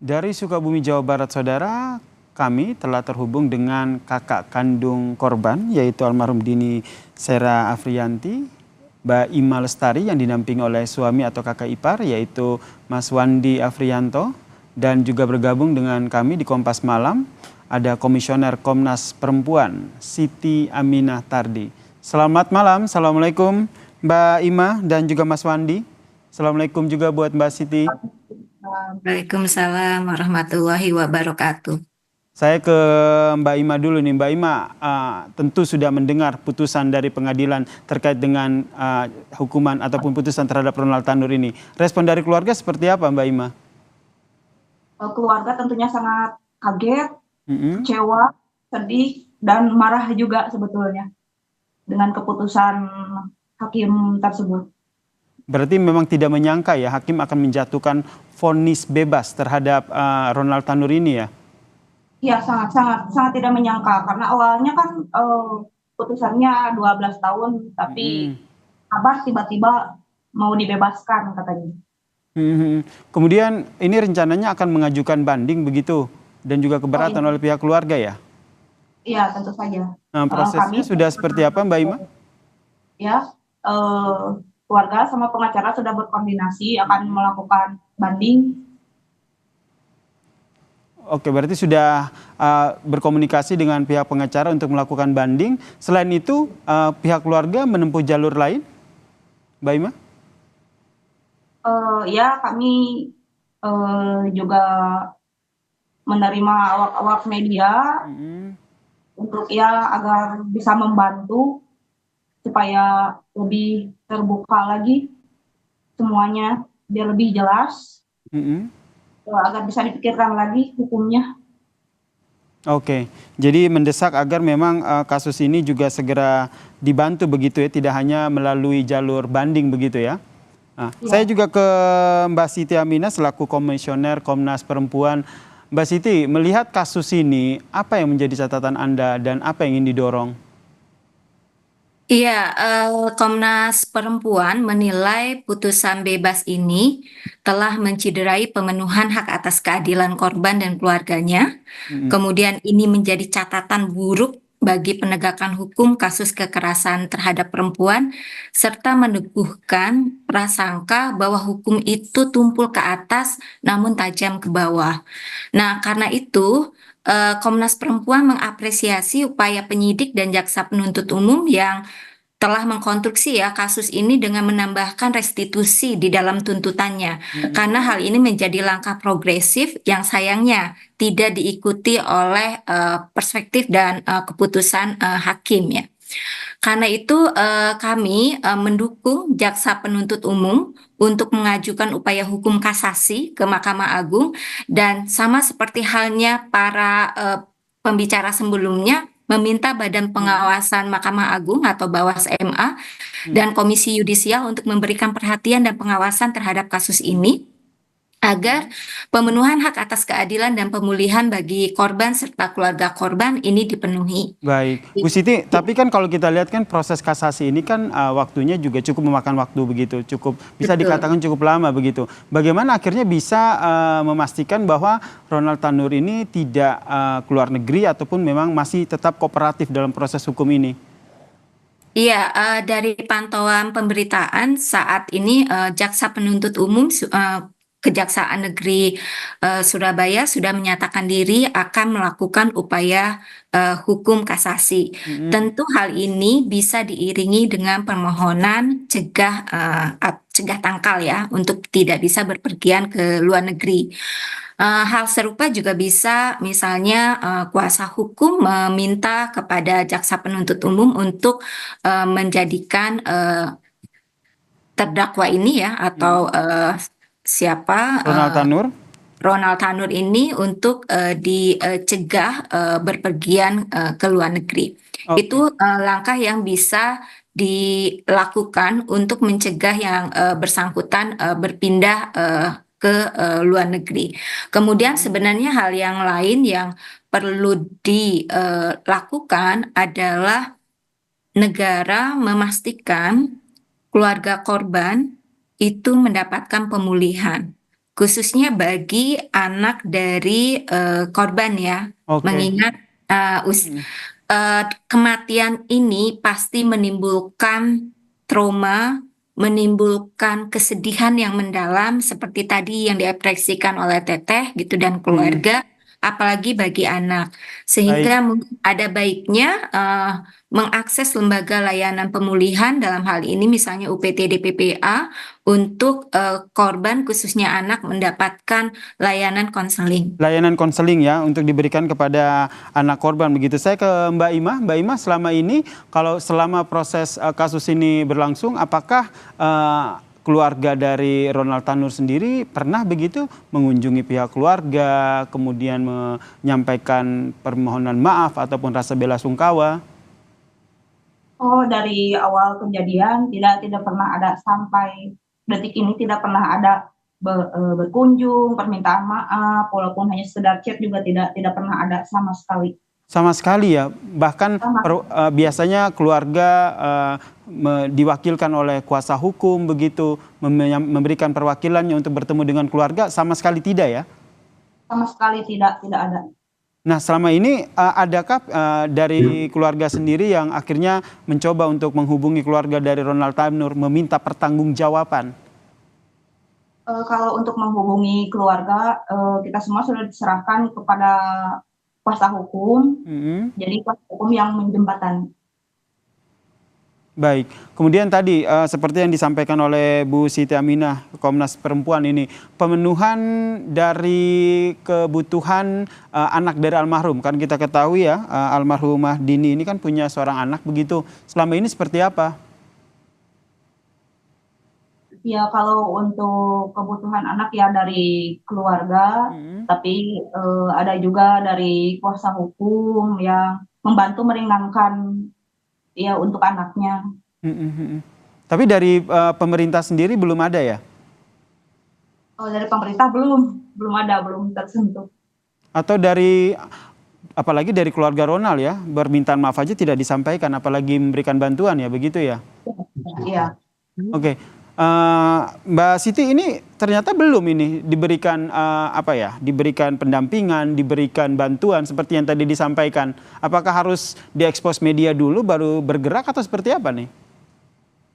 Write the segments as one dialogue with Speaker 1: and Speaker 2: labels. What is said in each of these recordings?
Speaker 1: Dari Sukabumi, Jawa Barat, saudara, kami telah terhubung dengan kakak kandung korban, yaitu almarhum Dini Sera Afriyanti, Mbak Ima Lestari, yang dinampingi oleh suami atau kakak ipar, yaitu Mas Wandi Afriyanto, dan juga bergabung dengan kami di Kompas Malam, ada Komisioner Komnas Perempuan, Siti Aminah Tardi. Selamat malam, Assalamualaikum Mbak Ima dan juga Mas Wandi. Assalamualaikum juga buat Mbak Siti.
Speaker 2: Waalaikumsalam warahmatullahi wabarakatuh.
Speaker 1: Saya ke Mbak Ima dulu nih. Mbak Ima tentu sudah mendengar putusan dari pengadilan terkait dengan hukuman ataupun putusan terhadap Ronald Tanur ini. Respon dari keluarga seperti apa, Mbak Ima?
Speaker 3: Keluarga tentunya sangat kaget,
Speaker 1: Mm-mm.
Speaker 3: kecewa, sedih, dan marah juga sebetulnya dengan keputusan hakim tersebut.
Speaker 1: Berarti memang tidak menyangka ya hakim akan menjatuhkan vonis bebas terhadap Ronald Tanur ini ya?
Speaker 3: Iya, sangat sangat sangat tidak menyangka karena awalnya kan putusannya 12 tahun, tapi
Speaker 1: Mm-mm.
Speaker 3: Abah tiba-tiba mau dibebaskan katanya.
Speaker 1: Mhm. Kemudian ini rencananya akan mengajukan banding begitu dan juga
Speaker 3: Oh
Speaker 1: keberatan
Speaker 3: iya,
Speaker 1: oleh pihak keluarga ya?
Speaker 3: iya tentu saja.
Speaker 1: Nah,
Speaker 3: Kami
Speaker 1: prosesnya sudah seperti apa, Mbak Ima?
Speaker 3: ya eh, keluarga sama pengacara sudah berkoordinasi akan
Speaker 1: Mhm.
Speaker 3: melakukan banding.
Speaker 1: Oke, berarti sudah berkomunikasi dengan pihak pengacara untuk melakukan banding. Selain itu, pihak keluarga menempuh jalur lain, Mbak Ima?
Speaker 3: Ya, kami juga menerima awak-awak media
Speaker 1: Mm-mm.
Speaker 3: untuk ya agar bisa membantu supaya lebih terbuka lagi semuanya, biar lebih jelas,
Speaker 1: Mm-mm.
Speaker 3: agar bisa dipikirkan lagi hukumnya.
Speaker 1: Oke, jadi mendesak agar memang kasus ini juga segera dibantu begitu ya, tidak hanya melalui jalur banding begitu ya. Nah, saya
Speaker 3: Ya,
Speaker 1: juga ke Mbak Siti Aminah selaku Komisioner Komnas Perempuan. Mbak Siti, melihat kasus ini, apa yang menjadi catatan Anda dan apa yang ingin didorong?
Speaker 2: Iya, Komnas Perempuan menilai putusan bebas ini telah menciderai pemenuhan hak atas keadilan korban dan keluarganya.
Speaker 1: Mm-mm.
Speaker 2: Kemudian ini menjadi catatan buruk bagi penegakan hukum kasus kekerasan terhadap perempuan, serta meneguhkan prasangka bahwa hukum itu tumpul ke atas namun tajam ke bawah. Nah, karena itu, Komnas Perempuan mengapresiasi upaya penyidik dan jaksa penuntut umum yang telah mengkonstruksi ya kasus ini dengan menambahkan restitusi di dalam tuntutannya.
Speaker 1: Mm-mm.
Speaker 2: Karena hal ini menjadi langkah progresif yang sayangnya tidak diikuti oleh perspektif dan keputusan hakim ya. Karena itu kami mendukung jaksa penuntut umum untuk mengajukan upaya hukum kasasi ke Mahkamah Agung dan sama seperti halnya para pembicara sebelumnya meminta Badan
Speaker 1: Mm-mm.
Speaker 2: Pengawasan Mahkamah Agung atau Bawas MA dan Komisi Yudisial untuk memberikan perhatian dan pengawasan terhadap kasus ini agar pemenuhan hak atas keadilan dan pemulihan bagi korban serta keluarga korban ini dipenuhi.
Speaker 1: Baik, Bu Siti, tapi kan kalau kita lihat kan proses kasasi ini kan waktunya juga cukup memakan waktu begitu, cukup bisa
Speaker 2: Betul.
Speaker 1: dikatakan cukup lama begitu. Bagaimana akhirnya bisa memastikan bahwa Ronald Tanur ini tidak keluar negeri ataupun memang masih tetap kooperatif dalam proses hukum ini?
Speaker 2: Iya, dari pantauan pemberitaan saat ini jaksa penuntut umum Kejaksaan Negeri Surabaya sudah menyatakan diri akan melakukan upaya hukum kasasi.
Speaker 1: Mm-mm.
Speaker 2: Tentu hal ini bisa diiringi dengan permohonan cegah tangkal ya untuk tidak bisa berpergian ke luar negeri. Hal serupa juga bisa misalnya kuasa hukum meminta kepada jaksa penuntut umum untuk menjadikan terdakwa ini ya atau
Speaker 1: Mm-mm.
Speaker 2: siapa
Speaker 1: Ronald Tanur?
Speaker 2: Ronald Tanur ini untuk dicegah berpergian ke luar negeri.
Speaker 1: Oke.
Speaker 2: Itu langkah yang bisa dilakukan untuk mencegah yang bersangkutan berpindah ke luar negeri. Kemudian
Speaker 1: Mm-mm.
Speaker 2: sebenarnya hal yang lain yang perlu dilakukan adalah negara memastikan keluarga korban itu mendapatkan pemulihan. khususnya bagi anak dari korban ya.
Speaker 1: Oke.
Speaker 2: Mengingat
Speaker 1: Mm.
Speaker 2: kematian ini pasti menimbulkan trauma, menimbulkan kesedihan yang mendalam seperti tadi yang diekspresikan oleh Teteh gitu dan
Speaker 1: Mm.
Speaker 2: keluarga, apalagi bagi anak.
Speaker 1: Baik.
Speaker 2: Sehingga ada baiknya mengakses lembaga layanan pemulihan dalam hal ini misalnya UPT DPPA untuk korban khususnya anak mendapatkan layanan konseling.
Speaker 1: Layanan konseling ya untuk diberikan kepada anak korban begitu. Saya ke Mbak Imah. Mbak Imah, selama ini kalau selama proses kasus ini berlangsung, apakah keluarga dari Ronald Tanur sendiri pernah begitu mengunjungi pihak keluarga, kemudian menyampaikan permohonan maaf ataupun rasa bela sungkawa?
Speaker 3: Oh, dari awal kejadian tidak pernah ada, sampai detik ini tidak pernah ada berkunjung, permintaan maaf, walaupun hanya sekedar chat juga tidak pernah ada sama sekali.
Speaker 1: Sama sekali ya, bahkan
Speaker 3: Sama.
Speaker 1: biasanya keluarga diwakilkan oleh kuasa hukum begitu, memberikan perwakilannya untuk bertemu dengan keluarga, sama sekali tidak ya?
Speaker 3: Sama sekali tidak ada.
Speaker 1: Nah, selama ini adakah dari keluarga sendiri yang akhirnya mencoba untuk menghubungi keluarga dari Ronald Tanur meminta pertanggungjawaban?
Speaker 3: Kalau untuk menghubungi keluarga, kita semua sudah diserahkan kepada kuasa hukum, jadi kuasa hukum yang menjembatani.
Speaker 1: Baik, kemudian tadi seperti yang disampaikan oleh Bu Siti Aminah, Komnas Perempuan ini, pemenuhan dari kebutuhan anak dari almarhum. Kan kita ketahui ya, almarhumah Dini ini kan punya seorang anak begitu. Selama ini seperti apa?
Speaker 3: Ya, kalau untuk kebutuhan anak ya dari keluarga, tapi ada juga dari kuasa hukum yang membantu meringankan ya untuk anaknya.
Speaker 1: Tapi dari pemerintah sendiri belum ada ya?
Speaker 3: Kalau dari pemerintah belum ada, belum tersentuh.
Speaker 1: Atau dari, apalagi dari keluarga Ronald ya, permintaan maaf aja tidak disampaikan, apalagi memberikan bantuan ya, begitu ya?
Speaker 3: Iya.
Speaker 1: Oke. Mbak Siti, ini ternyata belum ini diberikan diberikan pendampingan, diberikan bantuan seperti yang tadi disampaikan. Apakah harus diekspos media dulu baru bergerak atau seperti apa nih?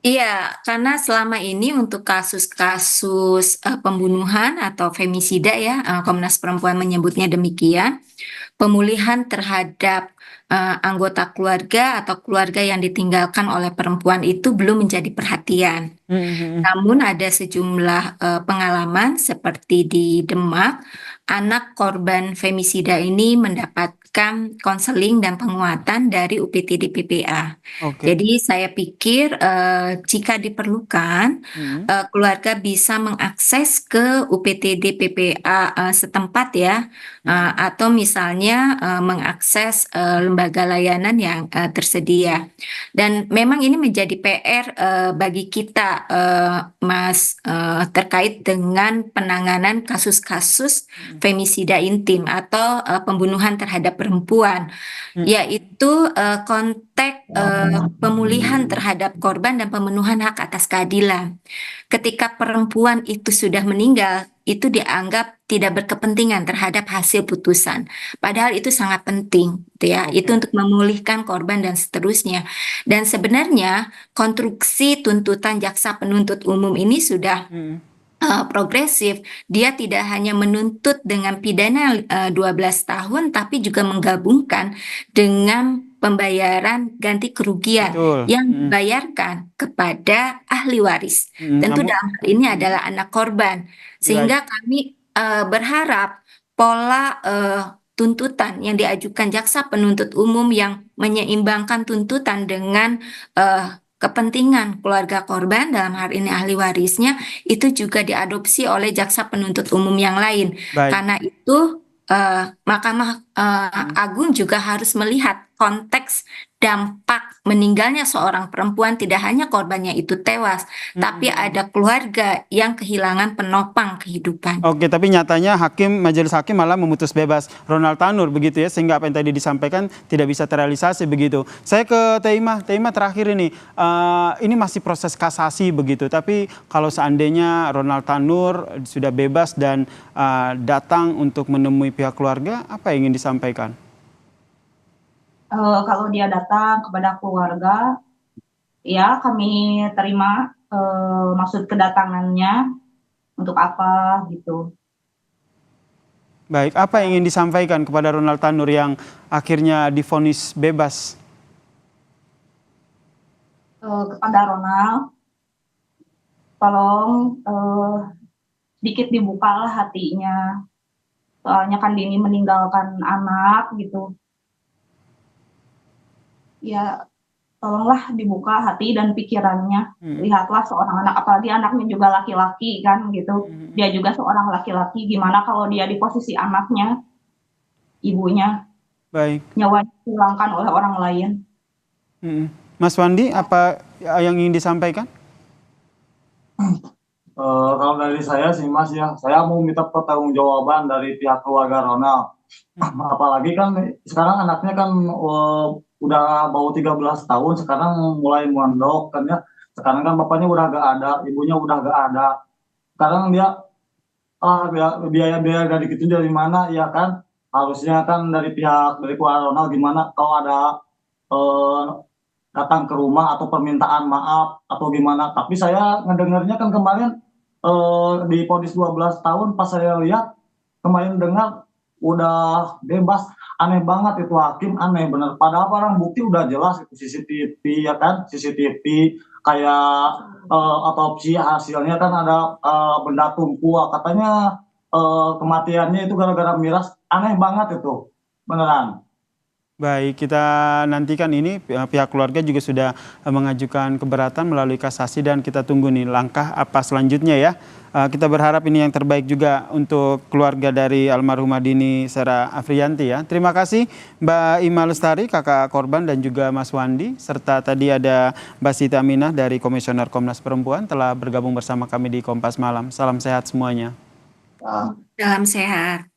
Speaker 2: Iya, karena selama ini untuk kasus-kasus pembunuhan atau femisida ya, Komnas Perempuan menyebutnya demikian, pemulihan terhadap anggota keluarga atau keluarga yang ditinggalkan oleh perempuan itu belum menjadi perhatian. Namun ada sejumlah pengalaman seperti di Demak, anak korban femisida ini mendapatkan konseling dan penguatan dari UPTD PPA.
Speaker 1: Oke.
Speaker 2: Jadi saya pikir jika diperlukan, keluarga bisa mengakses ke UPTD PPA setempat ya, atau misalnya mengakses lembaga layanan yang tersedia. Dan memang ini menjadi PR bagi kita, Mas, terkait dengan penanganan kasus-kasus femisida intim atau pembunuhan terhadap perempuan, yaitu konteks pemulihan terhadap korban dan pemenuhan hak atas keadilan. Ketika perempuan itu sudah meninggal, itu dianggap tidak berkepentingan terhadap hasil putusan. Padahal itu sangat penting, gitu ya. Itu untuk memulihkan korban dan seterusnya. Dan sebenarnya konstruksi tuntutan jaksa penuntut umum ini sudah progresif. Dia tidak hanya menuntut dengan pidana 12 tahun, tapi juga menggabungkan dengan pembayaran ganti kerugian yang dibayarkan kepada ahli waris. Tentu dalam hal ini adalah anak korban. Sehingga kami berharap pola tuntutan yang diajukan jaksa penuntut umum yang menyeimbangkan tuntutan dengan kepentingan keluarga korban, dalam hal ini ahli warisnya, itu juga diadopsi oleh jaksa penuntut umum yang lain. Karena itu Mahkamah Agung juga harus melihat konteks dampak meninggalnya seorang perempuan tidak hanya korbannya itu tewas, tapi ada keluarga yang kehilangan penopang kehidupan.
Speaker 1: Oke, tapi nyatanya majelis hakim malah memutus bebas Ronald Tanur begitu ya, sehingga apa yang tadi disampaikan tidak bisa terrealisasi begitu. Saya ke Teima terakhir ini masih proses kasasi begitu, tapi kalau seandainya Ronald Tanur sudah bebas dan datang untuk menemui pihak keluarga, apa yang ingin disampaikan?
Speaker 3: Kalau dia datang kepada keluarga, ya kami terima maksud kedatangannya untuk apa gitu.
Speaker 1: Baik, apa yang ingin disampaikan kepada Ronald Tanur yang akhirnya divonis bebas?
Speaker 3: Kepada Ronald, tolong sedikit dibukalah hatinya. Soalnya kan Dini meninggalkan anak gitu. Ya, tolonglah dibuka hati dan pikirannya. Lihatlah seorang anak, apalagi anaknya juga laki-laki kan gitu. Dia juga seorang laki-laki, gimana kalau dia di posisi anaknya, ibunya,
Speaker 1: Baik.
Speaker 3: nyawanya dihilangkan oleh orang lain.
Speaker 1: Mas Wandi, apa yang ingin disampaikan?
Speaker 4: Kalau dari saya sih Mas ya, saya mau minta pertanggungjawaban dari pihak keluarga Ronald. Apalagi kan sekarang anaknya kan udah bau 13 tahun, sekarang mulai mondok kan ya. Sekarang kan bapaknya udah gak ada, ibunya udah gak ada. Sekarang dia biaya-biaya dari itu dari mana ya kan? Harusnya kan dari keluarga Ronald gimana kalau ada datang ke rumah atau permintaan maaf atau gimana. Tapi saya ngedengarnya kan kemarin di vonis 12 tahun, pas saya lihat kemarin dengar udah bebas. Aneh banget itu hakim, aneh bener. Padahal barang bukti udah jelas itu CCTV ya kan, CCTV kayak otopsi hasilnya kan ada benda tumpul, katanya kematiannya itu gara-gara miras. Aneh banget itu, beneran.
Speaker 1: Baik, kita nantikan ini pihak keluarga juga sudah mengajukan keberatan melalui kasasi dan kita tunggu nih langkah apa selanjutnya ya. Kita berharap ini yang terbaik juga untuk keluarga dari almarhumah Dini Sera Afriyanti ya. Terima kasih Mbak Ima Lestari, kakak korban, dan juga Mas Wandi, serta tadi ada Mbak Siti Aminah dari Komisioner Komnas Perempuan telah bergabung bersama kami di Kompas Malam. Salam sehat semuanya.
Speaker 2: Salam sehat.